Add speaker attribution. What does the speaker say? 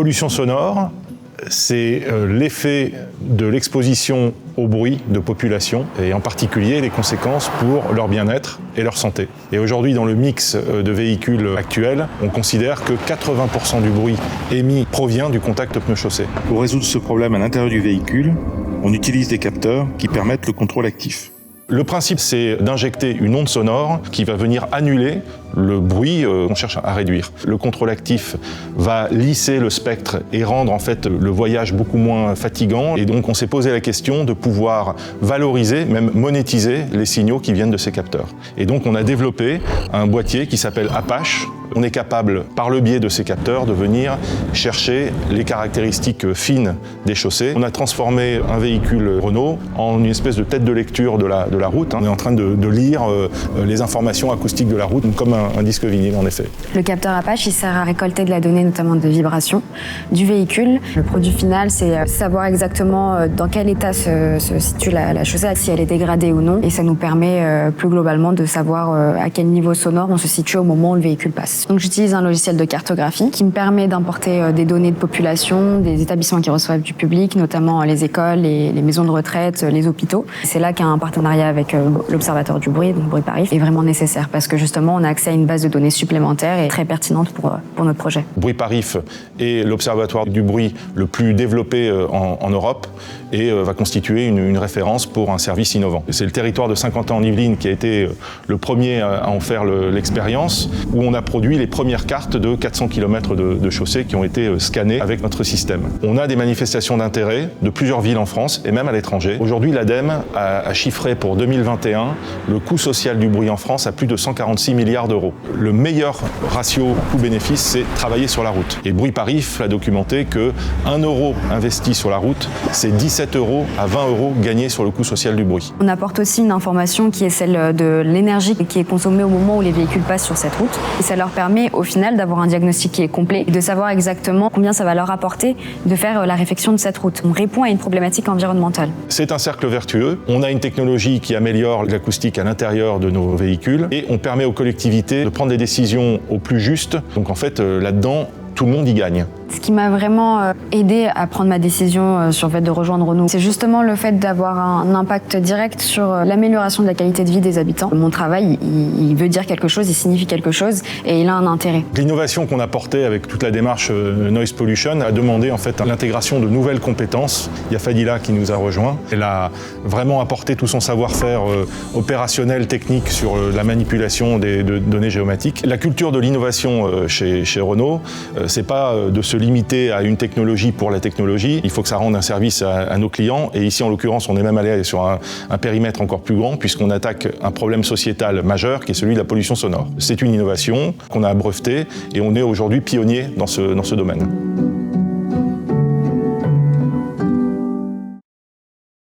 Speaker 1: pollution sonore, c'est l'effet de l'exposition au bruit de population et en particulier les conséquences pour leur bien-être et leur santé. Et aujourd'hui, dans le mix de véhicules actuels, on considère que 80% du bruit émis provient du contact pneu-chaussée.
Speaker 2: Pour résoudre ce problème à l'intérieur du véhicule, on utilise des capteurs qui permettent le contrôle actif.
Speaker 1: Le principe, c'est d'injecter une onde sonore qui va venir annuler le bruit qu'on cherche à réduire. Le contrôle actif va lisser le spectre et rendre en fait le voyage beaucoup moins fatigant. Et donc on s'est posé la question de pouvoir valoriser, même monétiser les signaux qui viennent de ces capteurs. Et donc on a développé un boîtier qui s'appelle Apache. On est capable, par le biais de ces capteurs, de venir chercher les caractéristiques fines des chaussées. On a transformé un véhicule Renault en une espèce de tête de lecture de la route. On est en train de lire les informations acoustiques de la route, comme un disque vinyle en effet.
Speaker 3: Le capteur Apache, il sert à récolter de la donnée, notamment de vibrations, du véhicule. Le produit final, c'est savoir exactement dans quel état se situe la chaussée, si elle est dégradée ou non. Et ça nous permet plus globalement de savoir à quel niveau sonore on se situe au moment où le véhicule passe. Donc j'utilise un logiciel de cartographie qui me permet d'importer des données de population, des établissements qui reçoivent du public, notamment les écoles, les maisons de retraite, les hôpitaux. C'est là qu'un partenariat avec l'Observatoire du bruit, donc Bruit Paris, est vraiment nécessaire parce que justement on a accès à une base de données supplémentaire et très pertinente pour notre projet.
Speaker 1: Bruit Paris est l'Observatoire du bruit le plus développé en Europe et va constituer une référence pour un service innovant. C'est le territoire de Saint-Quentin-en-Yvelines qui a été le premier à en faire l'expérience, où on a produit les premières cartes de 400 km de chaussées qui ont été scannées avec notre système. On a des manifestations d'intérêt de plusieurs villes en France et même à l'étranger. Aujourd'hui, l'ADEME a chiffré pour 2021 le coût social du bruit en France à plus de 146 milliards d'euros. Le meilleur ratio coût-bénéfice, c'est travailler sur la route. Et Bruit Paris a documenté que 1 euro investi sur la route, c'est 17 euros à 20 euros gagnés sur le coût social du bruit.
Speaker 3: On apporte aussi une information qui est celle de l'énergie qui est consommée au moment où les véhicules passent sur cette route. Et ça leur permet au final d'avoir un diagnostic qui est complet et de savoir exactement combien ça va leur apporter de faire la réfection de cette route. On répond à une problématique environnementale.
Speaker 1: C'est un cercle vertueux. On a une technologie qui améliore l'acoustique à l'intérieur de nos véhicules et on permet aux collectivités de prendre des décisions au plus juste. Donc en fait, là-dedans, tout le monde y gagne.
Speaker 3: Ce qui m'a vraiment aidé à prendre ma décision sur le fait de rejoindre Renault, c'est justement le fait d'avoir un impact direct sur l'amélioration de la qualité de vie des habitants. Mon travail, il veut dire quelque chose, il signifie quelque chose et il a un intérêt.
Speaker 1: L'innovation qu'on a portée avec toute la démarche Noise Pollution a demandé en fait l'intégration de nouvelles compétences. Il y a Fadila qui nous a rejoints. Elle a vraiment apporté tout son savoir-faire opérationnel, technique sur la manipulation des données géomatiques. La culture de l'innovation chez Renault, c'est pas de se limiter à une technologie pour la technologie. Il faut que ça rende un service à nos clients. Et ici, en l'occurrence, on est même allé sur un périmètre encore plus grand puisqu'on attaque un problème sociétal majeur qui est celui de la pollution sonore. C'est une innovation qu'on a brevetée et on est aujourd'hui pionnier dans ce domaine.